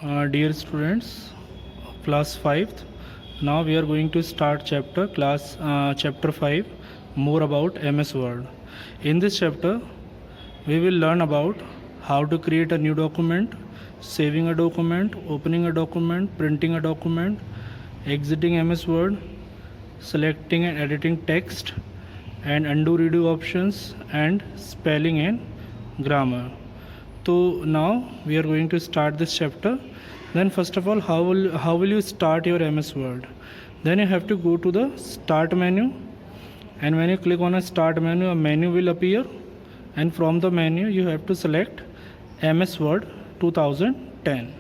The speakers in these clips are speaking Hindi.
Dear students, class 5th, now we are going to start chapter 5, more about MS Word. In this chapter, we will learn about how to create a new document, saving a document, opening a document, printing a document, exiting MS Word, selecting and editing text, and undo redo options, and spelling and grammar. So now we are going to start this chapter. Then first of all, how will you start your MS Word? Then you have to go to the start menu, and when you click on a start menu, a menu will appear, and from the menu you have to select MS Word 2010,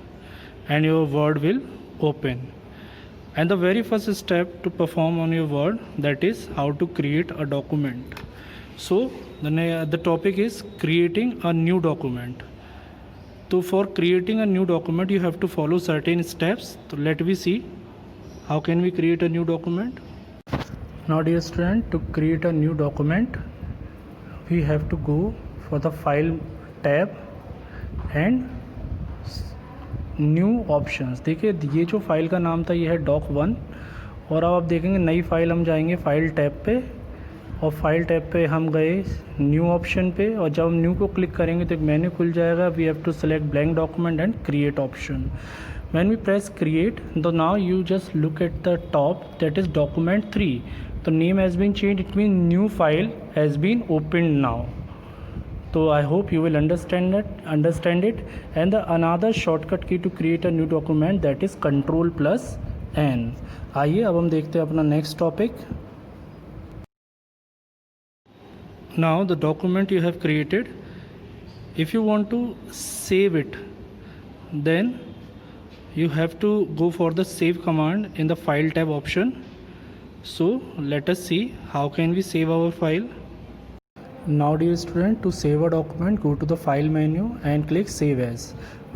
and your Word will open. And the very first step to perform on your Word, that is how to create a document. So the topic is creating a new document. So for creating a new document, you have to follow certain steps. So let me see how can we create a new document. Now dear student, to create a new document, we have to go for the file tab and new options. देखिए ये जो फाइल का नाम था ये है doc1, और अब आप देखेंगे नई फाइल हम जाएंगे फाइल टैब पे, और फाइल टैब पे हम गए न्यू ऑप्शन पे, और जब हम न्यू को क्लिक करेंगे तो एक मेन्यू खुल जाएगा. We have to select blank document and create option. When we press create, तो now you just look at the top, that is document 3. तो name has been change, it mean new file has been opened now. So I hope you will understand it. And the another shortcut key to create a new document, that is Ctrl+N. आइए अब हम देखते हैं अपना next topic. Now the document you have created, if you want to save it, then you have to go for the save command in the file tab option. So let us see how can we save our file. Now dear student, to save a document, go to the file menu and click save as.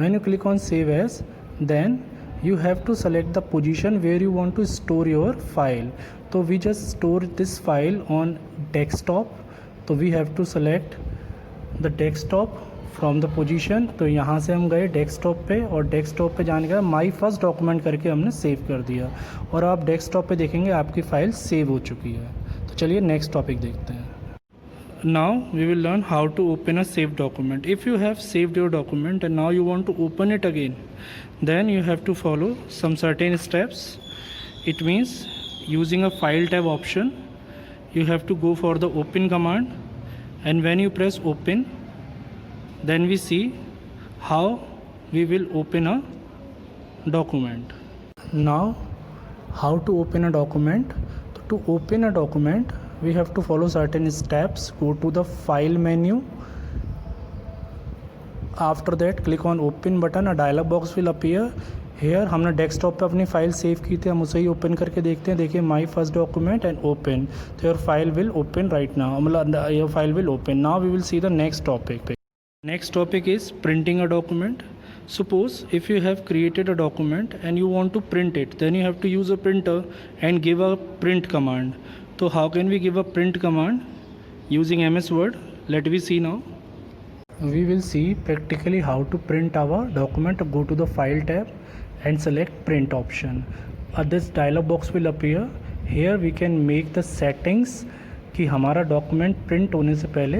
When you click on save as, then you have to select the position where you want to store your file. So we just store this file on desktop, so we have to select the desktop from the position. तो यहाँ से हम गए डेस्कटॉप पे, और डेस्कटॉप पे जाने के बाद माई फर्स्ट डॉक्यूमेंट करके हमने सेव कर दिया, और आप डेस्कटॉप पे देखेंगे आपकी फ़ाइल सेव हो चुकी है. तो चलिए नेक्स्ट टॉपिक देखते हैं. Now we will learn how to open a saved document. If you have saved your document and now you want to open it again, then you have to follow some certain steps. It means using a file tab option, you have to go for the open command, and when you press open, then we see how we will open a document. Now how to open a document? To open a document, we have to follow certain steps. Go to the file menu, after that click on open button. A dialog box will appear here. हमने डेस्कटॉप पे अपनी फाइल सेव की थी, हम उसे ही ओपन करके देखते हैं. देखिए my first document and open, तो your file will open right now, मतलब your file will open. Now we will see the next topic. Next topic is printing a document. Suppose if you have created a document and you want to print it, then you have to use a printer and give a print command. So how can we give a print command using MS Word? Let me see now. We will see practically how to print our document. Go to the file tab and select print option. This dialog box will appear. Here we can make the settings कि हमारा डॉक्यूमेंट प्रिंट होने से पहले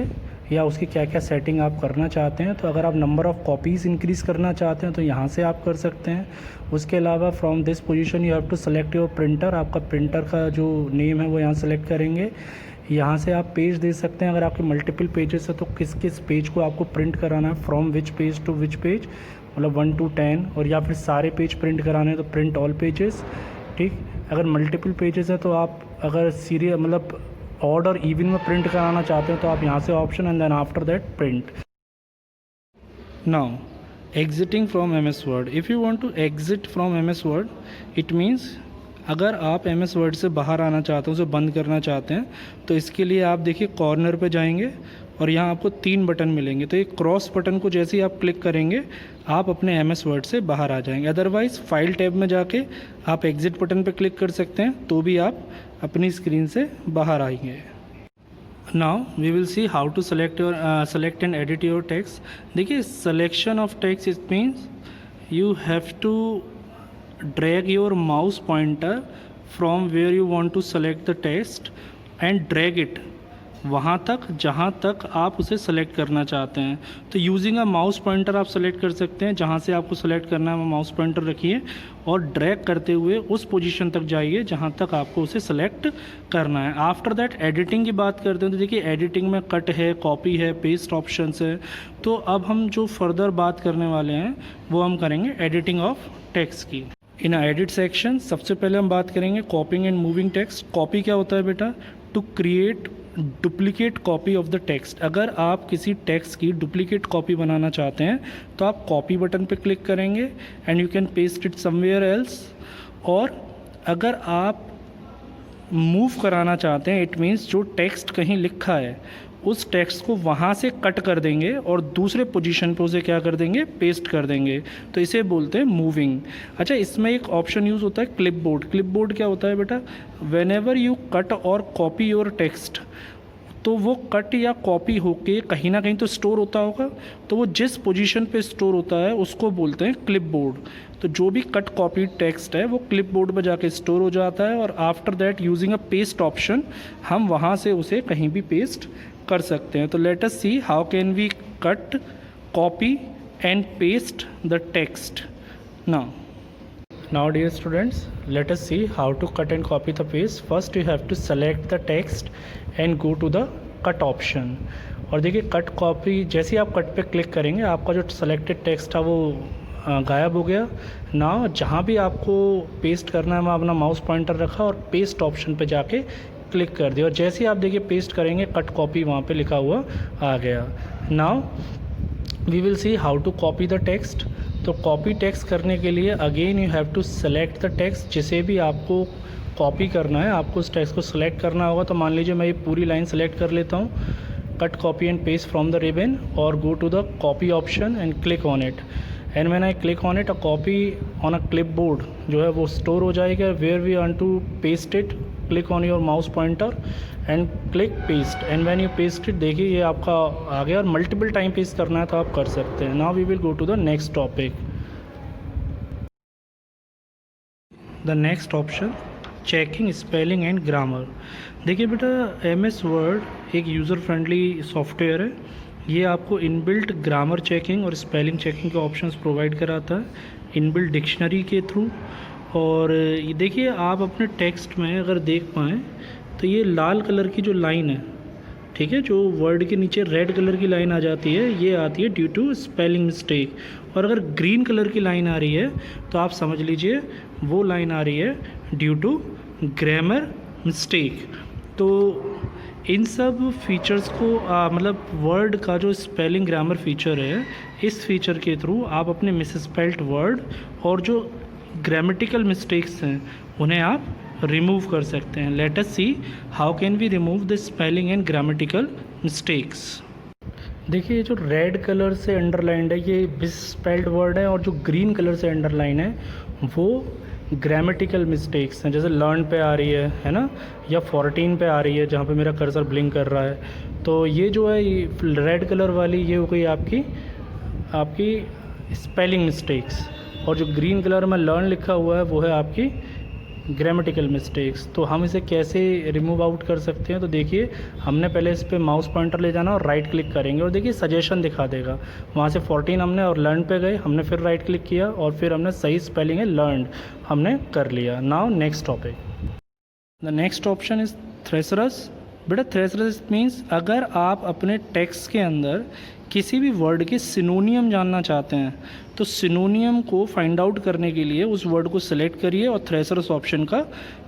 या उसकी क्या क्या सेटिंग आप करना चाहते हैं. तो अगर आप नंबर ऑफ़ कॉपीज़ इंक्रीज़ करना चाहते हैं तो यहाँ से आप कर सकते हैं. उसके अलावा from this position you have to select your printer. आपका प्रिंटर का जो नेम है वो यहाँ सेलेक्ट करेंगे. यहाँ से आप पेज दे सकते हैं. अगर आपके मल्टीपल पेजेस है तो किस किस पेज को आपको प्रिंट कराना है, from which page to which page, मतलब 1 to 10, और या फिर सारे पेज प्रिंट कराने हैं तो प्रिंट ऑल पेजेस. ठीक, अगर मल्टीपल पेजेस है तो आप अगर सीरियल मतलब ऑड और इवन में प्रिंट कराना चाहते हैं तो आप यहाँ से option and then after that print. Now exiting from MS Word. If you want to exit from MS Word, it means अगर आप MS Word से बाहर आना चाहते हैं, उसे बंद करना चाहते हैं, तो इसके लिए आप देखिए कॉर्नर पे जाएंगे और यहाँ आपको 3 बटन मिलेंगे. तो एक क्रॉस बटन को जैसे ही आप क्लिक करेंगे आप अपने MS Word से बाहर आ जाएंगे. अदरवाइज़ फाइल टैब में जाके आप एग्जिट बटन पे क्लिक कर सकते हैं, तो भी आप अपनी स्क्रीन से बाहर आएंगे. Now we will see how to select and edit your text. देखिए selection of text, it means you have to drag your mouse pointer from where you want to select the text and drag it वहाँ तक जहाँ तक आप उसे सेलेक्ट करना चाहते हैं। तो यूजिंग अ माउस पॉइंटर आप सेलेक्ट कर सकते हैं, जहाँ से आपको सेलेक्ट करना है वो माउस पॉइंटर रखिए और ड्रैग करते हुए उस पोजीशन तक जाइए जहाँ तक आपको उसे सेलेक्ट करना है। आफ्टर दैट एडिटिंग की बात करते हैं तो देखिए एडिटिंग में कट है, कॉपी है, पेस्ट ऑप्शंस है। तो अब हम जो फर्दर बात करने वाले हैं वो हम करेंगे एडिटिंग ऑफ टेक्स्ट की। इन एडिट सेक्शन सबसे पहले हम बात करेंगे copying and moving text. Copy क्या होता है बेटा? To create duplicate copy of the text. अगर आप किसी टेक्स्ट की डुप्लीकेट कॉपी बनाना चाहते हैं तो आप कॉपी बटन पे क्लिक करेंगे and you can paste it somewhere else. और अगर आप मूव कराना चाहते हैं, इट मीन्स जो टेक्स्ट कहीं लिखा है उस टेक्स्ट को वहाँ से कट कर देंगे और दूसरे पोजीशन पे उसे क्या कर देंगे? पेस्ट कर देंगे। तो इसे बोलते हैं मूविंग। अच्छा, इसमें एक ऑप्शन यूज़ होता है क्लिपबोर्ड। क्लिपबोर्ड क्या होता है बेटा? वेन एवर यू कट और कॉपी योर टेक्स्ट, तो वो कट या कॉपी होके कहीं ना कहीं तो स्टोर होता होगा, तो वो जिस पोजीशन पे स्टोर होता है उसको बोलते हैं क्लिपबोर्ड। तो जो भी कट कॉपी टेक्स्ट है वो क्लिपबोर्ड पर जाके स्टोर हो जाता है और after that using a paste option हम वहाँ से उसे कहीं भी पेस्ट कर सकते हैं। तो let us see how can we cut, copy and paste the text now. Now dear students, let us see how to cut and copy the paste. First you have to select the text and go to the cut option. और देखिए कट कॉपी जैसे ही आप कट पे क्लिक करेंगे आपका जो सेलेक्टेड टेक्स्ट था वो गायब हो गया। नाउ जहाँ भी आपको पेस्ट करना है मैं अपना माउस पॉइंटर रखा और पेस्ट ऑप्शन पे जाके क्लिक कर दिया और जैसे ही आप देखिए पेस्ट करेंगे कट कॉपी वहाँ पे लिखा हुआ आ गया। Now we will see how to copy the text. तो कॉपी टेक्स्ट करने के लिए again you have to select the text. जिसे भी आपको कॉपी करना है आपको उस टेक्स्ट को सेलेक्ट करना होगा। तो मान लीजिए मैं ये पूरी लाइन सेलेक्ट कर लेता हूँ, cut copy and paste from the ribbon और go to the copy option and click on it. And when I click on it, a copy on a clipboard जो है वो स्टोर हो जाएगा। Where we want to paste it, click on your mouse pointer and click paste. And when you paste it, देखिए ये आपका आ गया और मल्टीपल टाइम पेस्ट करना है तो आप कर सकते हैं। Now we will go to the next topic. The next option checking spelling and grammar. देखिए बेटा MS वर्ड एक यूज़र फ्रेंडली सॉफ्टवेयर है। ये आपको इनबिल्ट ग्रामर चेकिंग और स्पेलिंग चेकिंग के ऑप्शंस प्रोवाइड कराता है इनबिल्ट डिक्शनरी के थ्रू। और ये देखिए आप अपने टेक्स्ट में अगर देख पाएँ तो ये लाल कलर की जो लाइन है, ठीक है, जो वर्ड के नीचे रेड कलर की लाइन आ जाती है, ये आती है ड्यू टू स्पेलिंग मिस्टेक। और अगर ग्रीन कलर की लाइन आ रही है तो आप समझ लीजिए वो लाइन आ रही है ड्यू टू ग्रामर मिस्टेक। तो इन सब फीचर्स को मतलब वर्ड का जो स्पेलिंग ग्रामर फीचर है, इस फीचर के थ्रू आप अपने मिसस्पेल्ड वर्ड और जो ग्रामेटिकल मिस्टेक्स हैं उन्हें आप रिमूव कर सकते हैं। Let us see how can we remove the spelling and grammatical mistakes. देखिए जो रेड कलर से अंडरलाइंड है ये मिसस्पेल्ड वर्ड है और जो ग्रीन कलर से अंडरलाइन है वो ग्रामेटिकल मिस्टेक्स हैं। जैसे लर्न पे आ रही है ना, या 14 पे आ रही है जहाँ पे मेरा कर्सर ब्लिंक कर रहा है। तो ये जो है रेड कलर वाली ये हो गई आपकी स्पेलिंग मिस्टेक्स और जो ग्रीन कलर में लर्न लिखा हुआ है वो है आपकी ग्रामेटिकल मिस्टेक्स। तो हम इसे कैसे रिमूव आउट कर सकते हैं? तो देखिए हमने पहले इस पर माउस पॉइंटर ले जाना और राइट क्लिक करेंगे और देखिए सजेशन दिखा देगा। वहाँ से 14 हमने और लर्न पे गए, हमने फिर राइट क्लिक किया और फिर हमने सही स्पेलिंग है लर्न हमने कर लिया। Now next topic, the next option is thesaurus. बेटा थ्रेसरस मीन्स अगर आप अपने टेक्स्ट के अंदर किसी भी वर्ड के सिनोनियम जानना चाहते हैं तो सिनोनियम को फाइंड आउट करने के लिए उस वर्ड को सिलेक्ट करिए और थ्रेसरस ऑप्शन का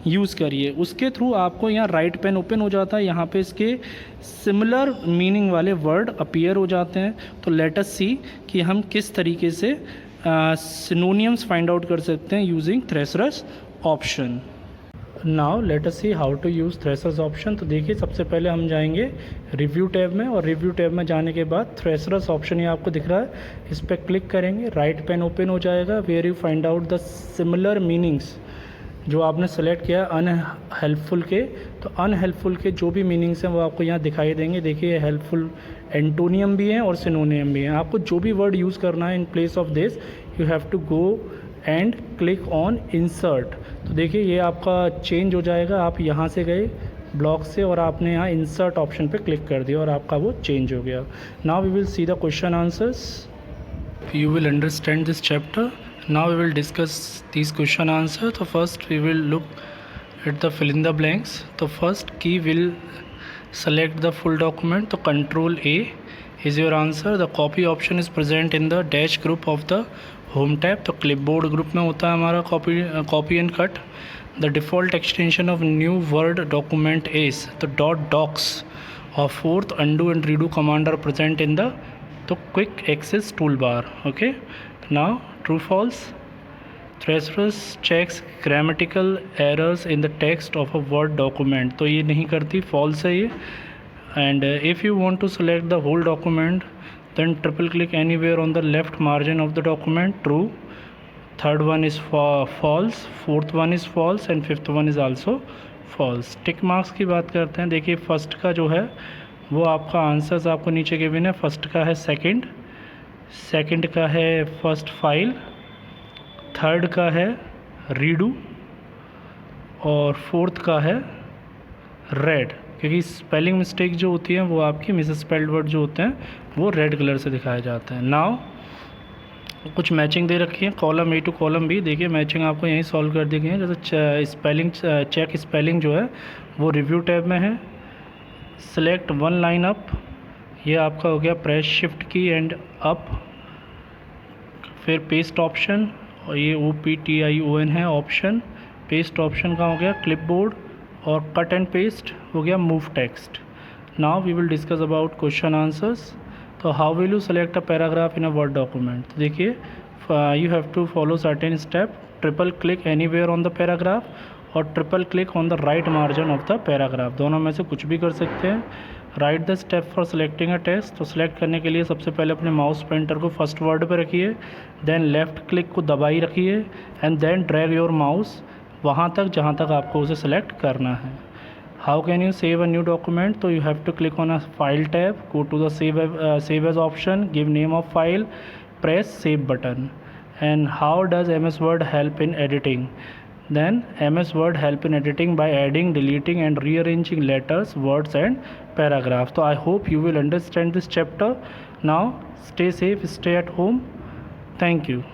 यूज़ करिए। उसके थ्रू आपको यहाँ राइट पेन ओपन हो जाता है, यहाँ पे इसके सिमिलर मीनिंग वाले वर्ड अपीयर हो जाते हैं। तो लेट अस सी कि हम किस तरीके से सिनोनियम्स फाइंड आउट कर सकते हैं using thesaurus option. Now let us see how to use thesaurus option. तो देखिए सबसे पहले हम जाएंगे रिव्यू टैब में और रिव्यू टैब में जाने के बाद थ्रेसरस ऑप्शन ये आपको दिख रहा है, इस पर क्लिक करेंगे, राइट पेन ओपन हो जाएगा। Where you find out the similar meanings जो आपने सेलेक्ट किया अनहेल्पफुल के, तो अनहेल्पफुल के जो भी मीनिंग्स हैं वो आपको यहाँ दिखाई देंगे। देखिए हेल्पफुल एंटोनियम भी हैं और सिनोनियम भी हैं। आपको जो भी वर्ड यूज़ करना है in place of this you have to go and click on insert. तो देखिए ये आपका चेंज हो जाएगा, आप यहाँ से गए ब्लॉक से और आपने यहाँ इंसर्ट ऑप्शन पे क्लिक कर दिया और आपका वो चेंज हो गया. Now we will see the question answers. You will understand this chapter. Now we will discuss these question answers. So first we will look at the fill in the blanks. So first key will select the full document. So Control A is your answer. The copy option is present in the dash group of the home tab. तो clipboard group में होता है हमारा copy and cut. The default extension of new word document is the .docs or fourth undo and redo command are present in the quick access toolbar. Okay, now true false. Traceroute checks grammatical errors in the text of a word document. तो ये नहीं करती, false है ये. And if you want to select the whole document, then triple click anywhere on the left margin of the document. True. Third one is false, fourth one is false and fifth one is also false. Tick marks की बात करते हैं. देखिए फर्स्ट का जो है वो आपका आंसर्स आपको नीचे गिवन है. फर्स्ट का है सेकंड का है फर्स्ट फाइल, थर्ड का है रीडू और फोर्थ का है रेड. क्योंकि स्पेलिंग मिस्टेक जो होती है वो आपकी मिस स्पेल्ड वर्ड जो होते हैं वो रेड कलर से दिखाए जाते हैं. नाउ कुछ मैचिंग दे रखी है column A to column B. देखिए मैचिंग आपको यहीं सॉल्व कर दी गई है. जैसे स्पेलिंग चेक स्पेलिंग जो है वो रिव्यू टैब में है. सेलेक्ट वन लाइन अप, ये आपका हो गया प्रेस शिफ्ट की एंड अप. फिर पेस्ट ऑप्शन और ये OPTION है ऑप्शन. पेस्ट ऑप्शन का हो गया क्लिपबोर्ड और कट एंड पेस्ट हो गया move text. Now we will discuss about question answers. तो how will you select a paragraph in a Word document. तो देखिए you have to follow certain step. Triple click anywhere on the paragraph और triple click on the right margin of the paragraph. दोनों में से कुछ भी कर सकते हैं. Right the step for selecting a text. तो सेलेक्ट करने के लिए सबसे पहले अपने माउस पॉइंटर को फर्स्ट वर्ड पर रखिए, देन लेफ़्ट क्लिक को दबाई रखिए and then drag your mouse वहाँ तक जहाँ तक आपको उसे सेलेक्ट करना है. How can you save a new document? So you have to click on a file tab, go to the save as option, give name of file, press save button. And how does MS Word help in editing? Then MS Word help in editing by adding, deleting and rearranging letters, words and paragraphs. So I hope you will understand this chapter. Now stay safe, stay at home. Thank you.